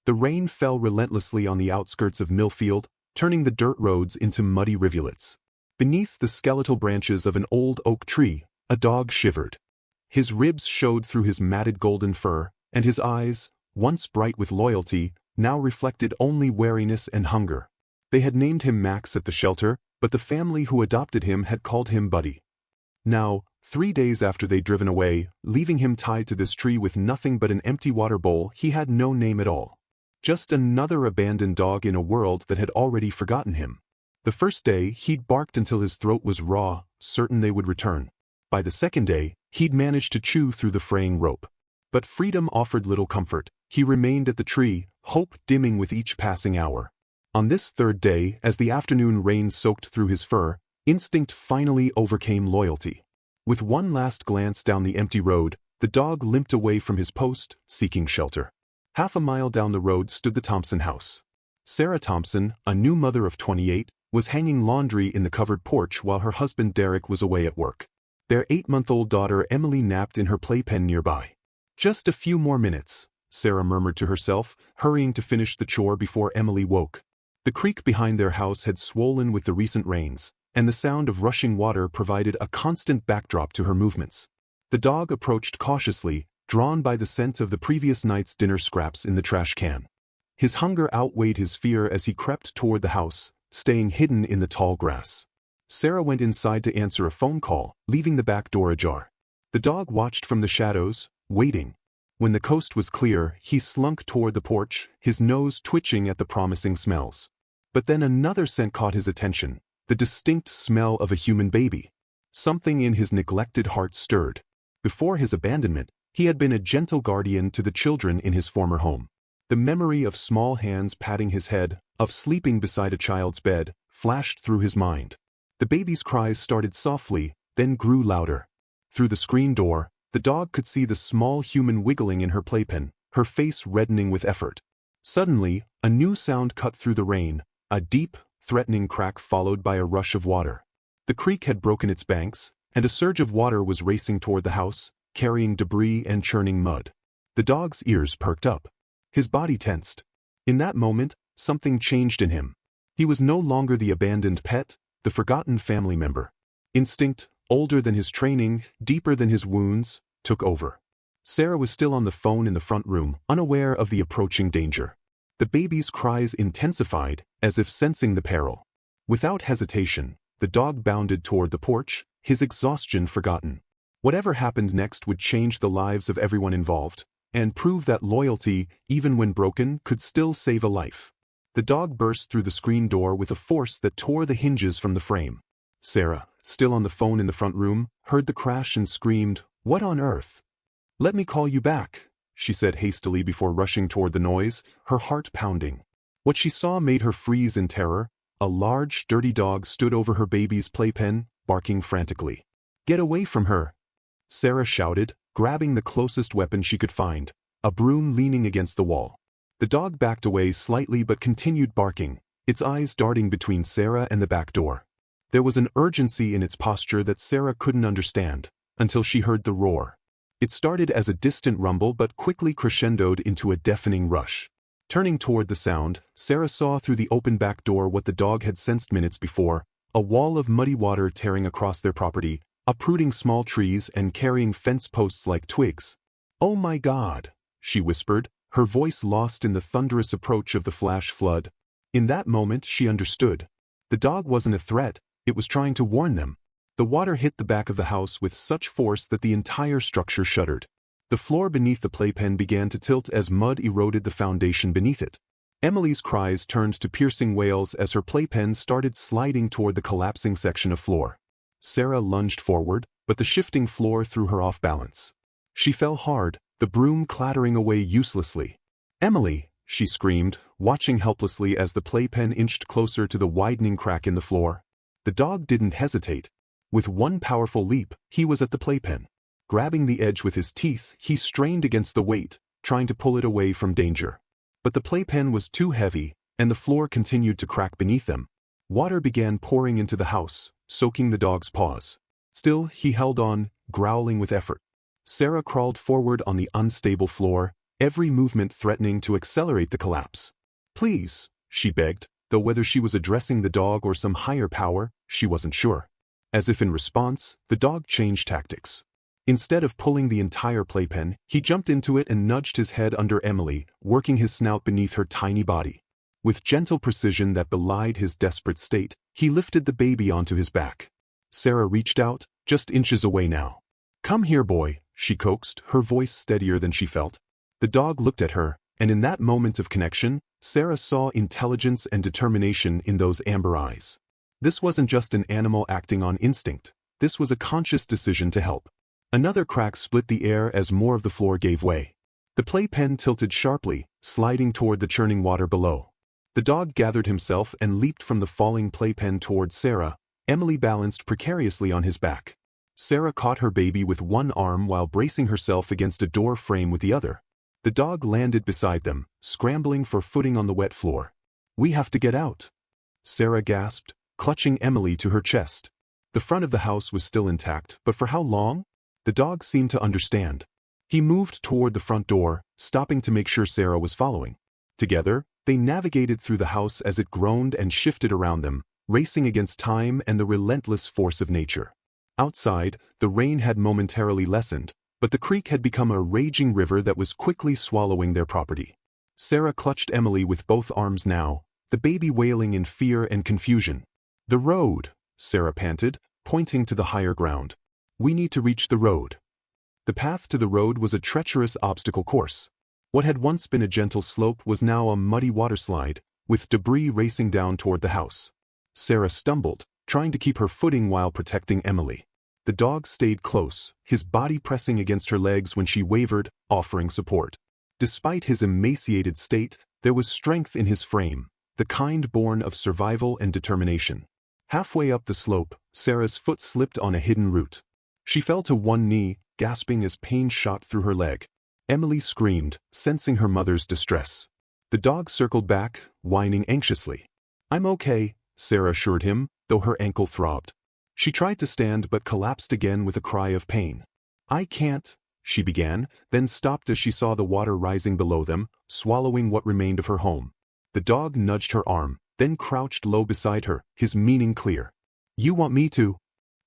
The rain fell relentlessly on the outskirts of Millfield, turning the dirt roads into muddy rivulets. Beneath the skeletal branches of an old oak tree, a dog shivered. His ribs showed through his matted golden fur, and his eyes, once bright with loyalty, now reflected only wariness and hunger. They had named him Max at the shelter, but the family who adopted him had called him Buddy. Now, 3 days after they'd driven away, leaving him tied to this tree with nothing but an empty water bowl, he had no name at all. Just another abandoned dog in a world that had already forgotten him. The first day, he'd barked until his throat was raw, certain they would return. By the second day, he'd managed to chew through the fraying rope. But freedom offered little comfort. He remained at the tree, hope dimming with each passing hour. On this third day, as the afternoon rain soaked through his fur, instinct finally overcame loyalty. With one last glance down the empty road, the dog limped away from his post, seeking shelter. Half a mile down the road stood the Thompson house. Sarah Thompson, a new mother of 28, was hanging laundry in the covered porch while her husband Derek was away at work. Their 8-month-old daughter Emily napped in her playpen nearby. "Just a few more minutes," Sarah murmured to herself, hurrying to finish the chore before Emily woke. The creek behind their house had swollen with the recent rains, and the sound of rushing water provided a constant backdrop to her movements. The dog approached cautiously, drawn by the scent of the previous night's dinner scraps in the trash can. His hunger outweighed his fear as he crept toward the house, staying hidden in the tall grass. Sarah went inside to answer a phone call, leaving the back door ajar. The dog watched from the shadows, waiting. When the coast was clear, he slunk toward the porch, his nose twitching at the promising smells. But then another scent caught his attention, the distinct smell of a human baby. Something in his neglected heart stirred. Before his abandonment, he had been a gentle guardian to the children in his former home. The memory of small hands patting his head, of sleeping beside a child's bed, flashed through his mind. The baby's cries started softly, then grew louder. Through the screen door, the dog could see the small human wiggling in her playpen, her face reddening with effort. Suddenly, a new sound cut through the rain, a deep, threatening crack followed by a rush of water. The creek had broken its banks, and a surge of water was racing toward the house, carrying debris and churning mud. The dog's ears perked up. His body tensed. In that moment, something changed in him. He was no longer the abandoned pet, the forgotten family member. Instinct, older than his training, deeper than his wounds, took over. Sarah was still on the phone in the front room, unaware of the approaching danger. The baby's cries intensified, as if sensing the peril. Without hesitation, the dog bounded toward the porch, his exhaustion forgotten. Whatever happened next would change the lives of everyone involved, and prove that loyalty, even when broken, could still save a life. The dog burst through the screen door with a force that tore the hinges from the frame. Sarah, still on the phone in the front room, heard the crash and screamed, "What on earth?" "Let me call you back," she said hastily before rushing toward the noise, her heart pounding. What she saw made her freeze in terror. A large, dirty dog stood over her baby's playpen, barking frantically. "Get away from her!" Sarah shouted, grabbing the closest weapon she could find, a broom leaning against the wall. The dog backed away slightly but continued barking, its eyes darting between Sarah and the back door. There was an urgency in its posture that Sarah couldn't understand, until she heard the roar. It started as a distant rumble but quickly crescendoed into a deafening rush. Turning toward the sound, Sarah saw through the open back door what the dog had sensed minutes before, a wall of muddy water tearing across their property, uprooting small trees and carrying fence posts like twigs. "Oh my God," she whispered, her voice lost in the thunderous approach of the flash flood. In that moment she understood. The dog wasn't a threat, it was trying to warn them. The water hit the back of the house with such force that the entire structure shuddered. The floor beneath the playpen began to tilt as mud eroded the foundation beneath it. Emily's cries turned to piercing wails as her playpen started sliding toward the collapsing section of floor. Sarah lunged forward, but the shifting floor threw her off balance. She fell hard, the broom clattering away uselessly. "Emily!" she screamed, watching helplessly as the playpen inched closer to the widening crack in the floor. The dog didn't hesitate. With one powerful leap, he was at the playpen. Grabbing the edge with his teeth, he strained against the weight, trying to pull it away from danger. But the playpen was too heavy, and the floor continued to crack beneath them. Water began pouring into the house, soaking the dog's paws. Still, he held on, growling with effort. Sarah crawled forward on the unstable floor, every movement threatening to accelerate the collapse. "Please," she begged, though whether she was addressing the dog or some higher power, she wasn't sure. As if in response, the dog changed tactics. Instead of pulling the entire playpen, he jumped into it and nudged his head under Emily, working his snout beneath her tiny body. With gentle precision that belied his desperate state, he lifted the baby onto his back. Sarah reached out, just inches away now. "Come here, boy," she coaxed, her voice steadier than she felt. The dog looked at her, and in that moment of connection, Sarah saw intelligence and determination in those amber eyes. This wasn't just an animal acting on instinct. This was a conscious decision to help. Another crack split the air as more of the floor gave way. The playpen tilted sharply, sliding toward the churning water below. The dog gathered himself and leaped from the falling playpen toward Sarah. Emily balanced precariously on his back. Sarah caught her baby with one arm while bracing herself against a door frame with the other. The dog landed beside them, scrambling for footing on the wet floor. "We have to get out," Sarah gasped, clutching Emily to her chest. The front of the house was still intact, but for how long? The dog seemed to understand. He moved toward the front door, stopping to make sure Sarah was following. Together, they navigated through the house as it groaned and shifted around them, racing against time and the relentless force of nature. Outside, the rain had momentarily lessened, but the creek had become a raging river that was quickly swallowing their property. Sarah clutched Emily with both arms now, the baby wailing in fear and confusion. "The road," Sarah panted, pointing to the higher ground. "We need to reach the road." The path to the road was a treacherous obstacle course. What had once been a gentle slope was now a muddy waterslide, with debris racing down toward the house. Sarah stumbled, trying to keep her footing while protecting Emily. The dog stayed close, his body pressing against her legs when she wavered, offering support. Despite his emaciated state, there was strength in his frame, the kind born of survival and determination. Halfway up the slope, Sarah's foot slipped on a hidden root. She fell to one knee, gasping as pain shot through her leg. Emily screamed, sensing her mother's distress. The dog circled back, whining anxiously. "I'm okay," Sarah assured him, though her ankle throbbed. She tried to stand but collapsed again with a cry of pain. "I can't," she began, then stopped as she saw the water rising below them, swallowing what remained of her home. The dog nudged her arm, then crouched low beside her, his meaning clear. "You want me to?"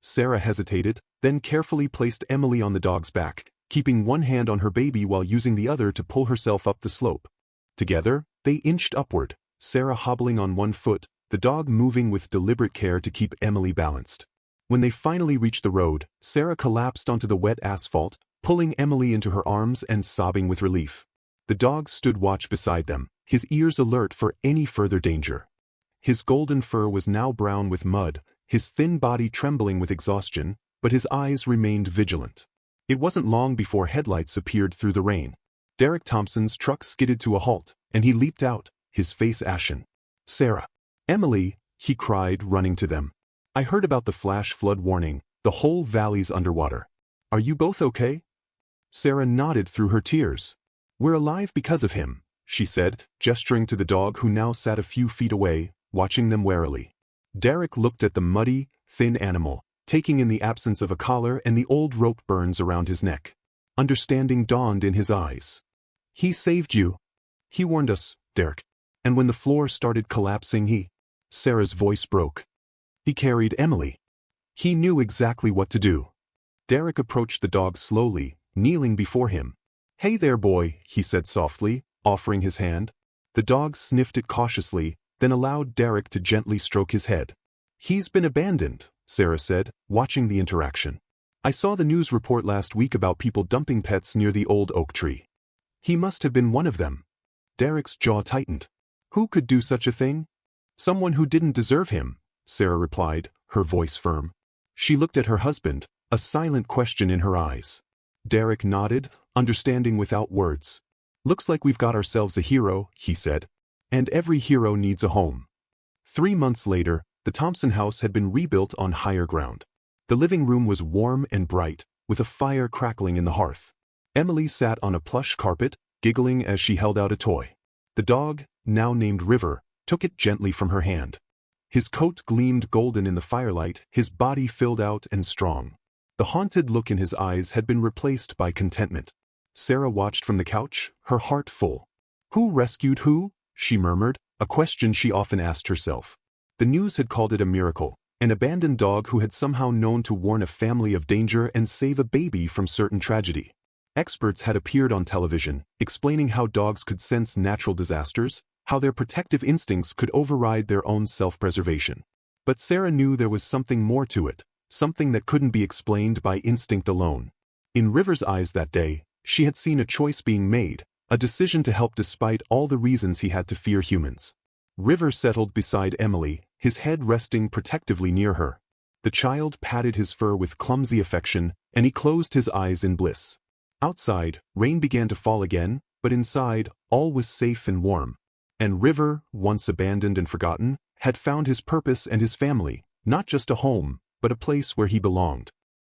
Sarah hesitated, then carefully placed Emily on the dog's back, keeping one hand on her baby while using the other to pull herself up the slope. Together, they inched upward, Sarah hobbling on one foot, the dog moving with deliberate care to keep Emily balanced. When they finally reached the road, Sarah collapsed onto the wet asphalt, pulling Emily into her arms and sobbing with relief. The dog stood watch beside them, his ears alert for any further danger. His golden fur was now brown with mud, his thin body trembling with exhaustion, but his eyes remained vigilant. It wasn't long before headlights appeared through the rain. Derek Thompson's truck skidded to a halt, and he leaped out, his face ashen. "Sarah! Emily!" he cried, running to them. "I heard about the flash flood warning. The whole valley's underwater. Are you both okay?" Sarah nodded through her tears. "We're alive because of him," she said, gesturing to the dog who now sat a few feet away, watching them warily. Derek looked at the muddy, thin animal, taking in the absence of a collar and the old rope burns around his neck. Understanding dawned in his eyes. "He saved you. He warned us, Derek. And when the floor started collapsing Sarah's voice broke. He carried Emily. He knew exactly what to do." Derek approached the dog slowly, kneeling before him. "Hey there, boy," he said softly, offering his hand. The dog sniffed it cautiously, then allowed Derek to gently stroke his head. "He's been abandoned," Sarah said, watching the interaction. "I saw the news report last week about people dumping pets near the old oak tree. He must have been one of them." Derek's jaw tightened. "Who could do such a thing?" "Someone who didn't deserve him," Sarah replied, her voice firm. She looked at her husband, a silent question in her eyes. Derek nodded, understanding without words. "Looks like we've got ourselves a hero," he said. "And every hero needs a home." 3 months later, the Thompson house had been rebuilt on higher ground. The living room was warm and bright, with a fire crackling in the hearth. Emily sat on a plush carpet, giggling as she held out a toy. The dog, now named River, took it gently from her hand. His coat gleamed golden in the firelight, his body filled out and strong. The haunted look in his eyes had been replaced by contentment. Sarah watched from the couch, her heart full. Who rescued who? She murmured, a question she often asked herself. The news had called it a miracle, an abandoned dog who had somehow known to warn a family of danger and save a baby from certain tragedy. Experts had appeared on television, explaining how dogs could sense natural disasters, how their protective instincts could override their own self-preservation. But Sarah knew there was something more to it, something that couldn't be explained by instinct alone. In River's eyes that day, she had seen a choice being made, a decision to help despite all the reasons he had to fear humans. River settled beside Emily, his head resting protectively near her. The child patted his fur with clumsy affection, and he closed his eyes in bliss. Outside, rain began to fall again, but inside, all was safe and warm. And River, once abandoned and forgotten, had found his purpose and his family, not just a home, but a place where he belonged.